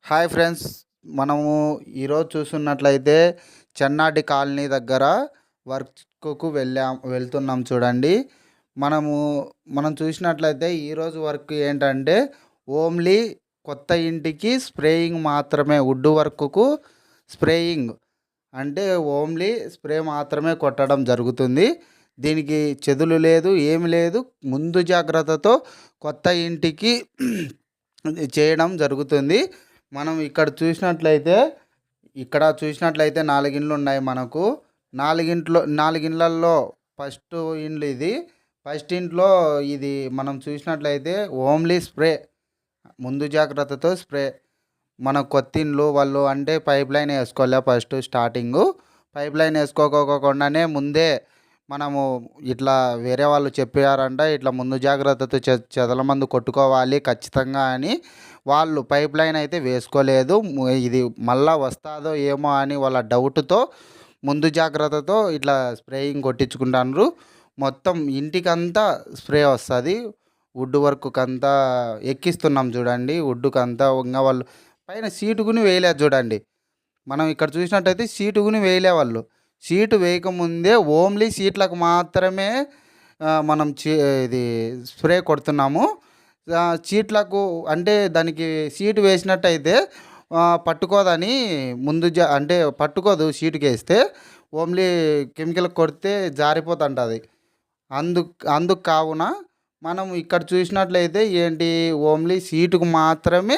Hi friends. మనము ఈరోజు చూస్తున్నట్లయితే చెన్నాటి కాలనీ దగ్గర వర్క్‌కు వెళ్తున్నాం చూడండి. మనము మనం చూసినట్లయితే ఈరోజు వర్క్ ఏంటంటే ఓన్లీ కొత్త ఇంటికి స్ప్రేయింగ్ మాత్రమే. వుడ్ వర్క్‌కు స్ప్రేయింగ్ అంటే ఓన్లీ స్ప్రే మాత్రమే కొట్టడం జరుగుతుంది. దీనికి చెదులు లేదు, ఏమి లేదు. ముందు జాగ్రత్తతో కొత్త ఇంటికి చేయడం జరుగుతుంది. మనం ఇక్కడ చూసినట్లయితే 4 ఇండ్లు ఉన్నాయి మనకు. 4 ఇండ్లల్లో ఫస్ట్ ఇండ్లు ఇది. ఫస్ట్ ఇంట్లో ఇది మనం చూసినట్లయితే ఓన్లీ స్ప్రే, ముందు జాగ్రత్తతో స్ప్రే. మన కొత్త ఇండ్లు వాళ్ళు అంటే పైప్ లైన్ వేసుకోలే ఫస్ట్ స్టార్టింగు. పైప్ లైన్ వేసుకోకోకుండానే ముందే మనము ఇట్లా వేరే వాళ్ళు చెప్పారంట, ఇట్లా ముందు జాగ్రత్తతో చెదల మందు కొట్టుకోవాలి ఖచ్చితంగా అని. వాళ్ళు పైప్ లైన్ అయితే వేసుకోలేదు. ఇది మళ్ళా వస్తుందో ఏమో అని వాళ్ళ డౌట్తో ముందు జాగ్రత్తతో ఇట్లా స్ప్రేయింగ్ కొట్టించుకుంటారు. మొత్తం ఇంటికంతా స్ప్రే వస్తుంది. వుడ్ వర్క్కంతా ఎక్కిస్తున్నాం చూడండి. వుడ్కంతా ఇంకా వాళ్ళు పైన సీటుకుని వేయలేదు చూడండి. మనం ఇక్కడ చూసినట్టయితే సీటుకుని వేయలే వాళ్ళు. సీటు వేయకముందే ఓన్లీ సీట్లకు మాత్రమే మనం ఇది స్ప్రే కొడుతున్నాము. సీట్లకు అంటే దానికి సీటు వేసినట్టయితే పట్టుకోదని అంటే పట్టుకోదు. సీటుకి వేస్తే ఓన్లీ కెమికల్ కొడితే జారిపోతుంటుంది. అందుకు కావున మనం ఇక్కడ చూసినట్లయితే ఏంటి ఓన్లీ సీటుకు మాత్రమే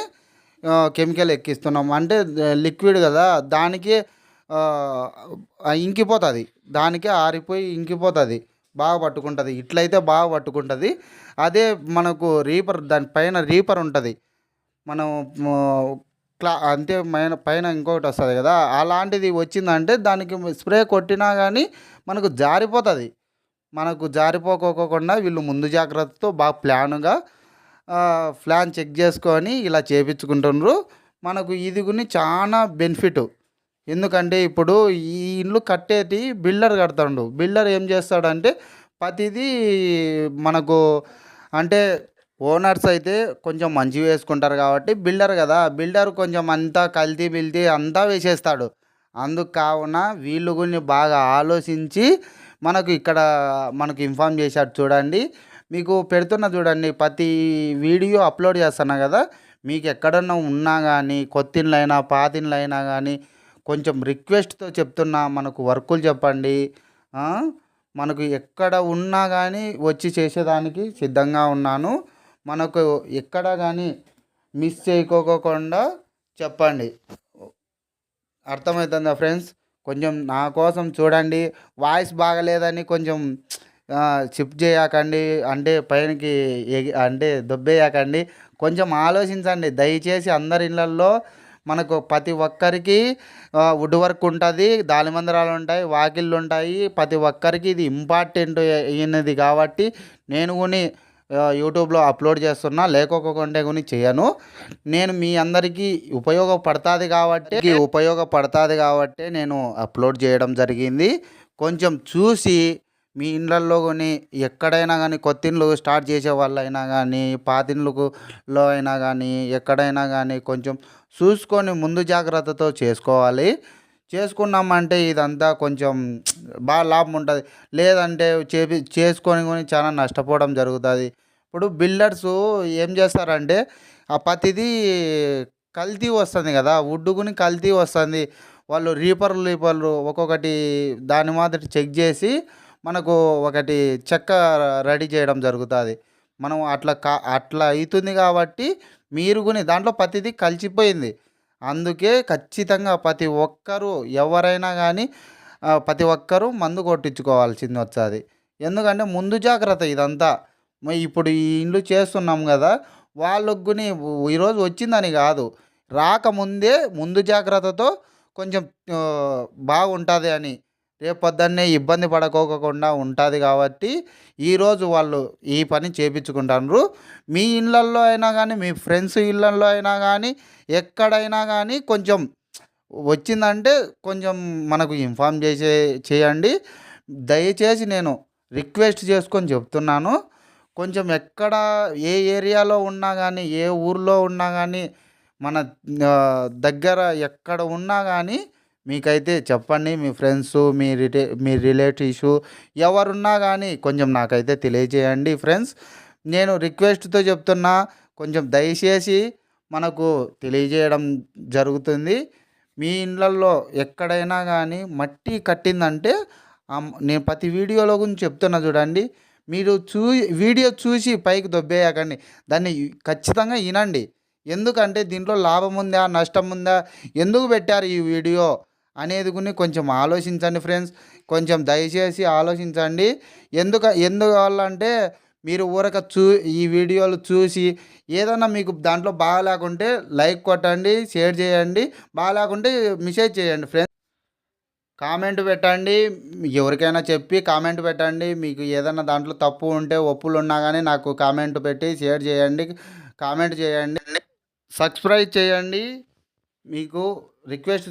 కెమికల్ ఎక్కిస్తున్నాం. అంటే లిక్విడ్ కదా, దానికే ఇంకిపోతుంది. దానికే ఆరిపోయి ఇంకిపోతుంది, బాగా పట్టుకుంటుంది. ఇట్లయితే బాగా పట్టుకుంటుంది. అదే మనకు దానిపైన రీపర్ ఉంటుంది. మనం అంతే పైన ఇంకొకటి వస్తుంది కదా, అలాంటిది వచ్చిందంటే దానికి స్ప్రే కొట్టినా కానీ మనకు జారిపోతుంది. మనకు జారిపోకోకుండా వీళ్ళు ముందు జాగ్రత్తతో బాగా ప్లాన్ చెక్ చేసుకొని ఇలా చేపించుకుంటున్నారు. మనకు ఇది గుని చాలా బెనిఫిట్. ఎందుకంటే ఇప్పుడు ఈ ఇల్లు కట్టేటి బిల్డర్ కడతాడు. బిల్డర్ ఏం చేస్తాడంటే ప్రతిదీ మనకు అంటే ఓనర్స్ అయితే కొంచెం మంచి వేసుకుంటారు కాబట్టి బిల్డర్ కదా, బిల్డర్ కొంచెం అంతా కల్తీ బిల్తీ అంతా వేసేస్తాడు. అందుకు కావున వీళ్ళు కొన్ని బాగా ఆలోచించి మనకు ఇన్ఫామ్ చేశాడు చూడండి. మీకు పెడుతున్నా చూడండి, ప్రతి వీడియో అప్లోడ్ చేస్తున్నా కదా. మీకు ఎక్కడన్నా ఉన్నా కానీ కొత్త ఇండ్లు అయినా పాత ఇండ్లు అయినా కానీ కొంచెం రిక్వెస్ట్తో చెప్తున్నా, మనకు వర్కులు చెప్పండి. మనకు ఎక్కడ ఉన్నా కానీ వచ్చి చేసేదానికి సిద్ధంగా ఉన్నాను. మనకు ఎక్కడ కానీ మిస్ చేయకోకుండా చెప్పండి. అర్థమవుతుందా ఫ్రెండ్స్? కొంచెం నా కోసం చూడండి. వాయిస్ బాగలేదని కొంచెం షిఫ్ట్ చేయకండి, అంటే పైనకి అంటే దొబ్బేయకండి. కొంచెం ఆలోచించండి దయచేసి. అందరి ఇళ్ళల్లో మనకు ప్రతి ఒక్కరికి వుడ్ వర్క్ ఉంటుంది, దాలిమందిరాలు ఉంటాయి, వాకిళ్ళు ఉంటాయి. ప్రతి ఒక్కరికి ఇది ఇంపార్టెంట్ అయినది కాబట్టి నేను కొని యూట్యూబ్లో అప్లోడ్ చేస్తున్నా. లేకోకుంటే కొని చేయను. నేను మీ అందరికీ ఉపయోగపడుతుంది కాబట్టి నేను అప్లోడ్ చేయడం జరిగింది. కొంచెం చూసి మీ ఇళ్ళల్లో కొని ఎక్కడైనా కానీ కొత్త ఇండ్లు స్టార్ట్ చేసే వాళ్ళైనా కానీ పాత ఇండ్లలో అయినా కానీ ఎక్కడైనా కానీ కొంచెం చూసుకొని ముందు జాగ్రత్తతో చేసుకోవాలి. చేసుకున్నామంటే ఇదంతా కొంచెం బాగా లాభం ఉంటుంది. లేదంటే చేసుకొని చాలా నష్టపోవడం జరుగుతుంది. ఇప్పుడు బిల్డర్స్ ఏం చేస్తారంటే ప్రతిదీ కల్తీ వస్తుంది కదా, వుడ్డుకుని కల్తీ వస్తుంది. వాళ్ళు రీపర్లు ఒక్కొక్కటి దాని మాదిరి చెక్ చేసి మనకు ఒకటి చెక్క రెడీ చేయడం జరుగుతుంది. మనం అట్లా అవుతుంది కాబట్టి మీరు కొని దాంట్లో ప్రతిదీ కలిసిపోయింది. అందుకే ఖచ్చితంగా ప్రతి ఒక్కరూ ఎవరైనా కానీ ప్రతి ఒక్కరూ మందు కొట్టించుకోవాల్సింది వచ్చేది. ఎందుకంటే ముందు జాగ్రత్త ఇదంతా. ఇప్పుడు ఈ ఇండ్లు చేస్తున్నాం కదా, వాళ్ళకు కొని ఈరోజు వచ్చిందని కాదు, రాకముందే ముందు జాగ్రత్తతో కొంచెం బాగుంటుంది అని, రేపు పొద్దున్నే ఇబ్బంది పడకోకుండా ఉంటుంది కాబట్టి ఈరోజు వాళ్ళు ఈ పని చేయించుకుంటారు. మీ ఇళ్ళల్లో అయినా కానీ మీ ఫ్రెండ్స్ ఇళ్ళల్లో అయినా కానీ ఎక్కడైనా కానీ కొంచెం వచ్చిందంటే కొంచెం మనకు ఇన్ఫామ్ చేయండి. దయచేసి నేను రిక్వెస్ట్ చేసుకొని చెప్తున్నాను. కొంచెం ఏ ఏరియాలో ఉన్నా కానీ ఏ ఊర్లో ఉన్నా కానీ మన దగ్గర ఎక్కడ ఉన్నా కానీ మీకైతే చెప్పండి. మీ ఫ్రెండ్స్, మీ రిలేటివ్స్ ఎవరున్నా కానీ కొంచెం నాకైతే తెలియజేయండి ఫ్రెండ్స్. నేను రిక్వెస్ట్‌తో చెప్తున్నా, కొంచెం దయచేసి మనకు తెలియజేయడం జరుగుతుంది. మీ ఇళ్ళల్లో ఎక్కడైనా కానీ మట్టి కట్టిందంటే నేను ప్రతి వీడియోలో గురించి చెప్తున్నా చూడండి. మీరు వీడియో చూసి పైకి దొబ్బేయకండి. దాన్ని ఖచ్చితంగా వినండి. ఎందుకంటే దీంట్లో లాభం ఉందా? నష్టం ఉందా? ఎందుకు పెట్టారు ఈ వీడియో అనేది కొంచెం ఆలోచించండి ఫ్రెండ్స్. కొంచెం దయచేసి ఆలోచించండి. ఎందువల్లంటే మీరు ఈ వీడియోలు చూసి ఏదన్నా మీకు దాంట్లో బాగాలేకుంటే లైక్ కొట్టండి, షేర్ చేయండి. బాగాలేకుంటే మెసేజ్ చేయండి ఫ్రెండ్స్. కామెంట్ పెట్టండి. ఎవరికైనా చెప్పి కామెంట్ పెట్టండి. మీకు ఏదన్నా దాంట్లో తప్పు ఉంటే, ఒప్పులు ఉన్నా కానీ నాకు కామెంట్ పెట్టి షేర్ చేయండి, కామెంట్ చేయండి, సబ్స్క్రైబ్ చేయండి. మీకు రిక్వెస్ట్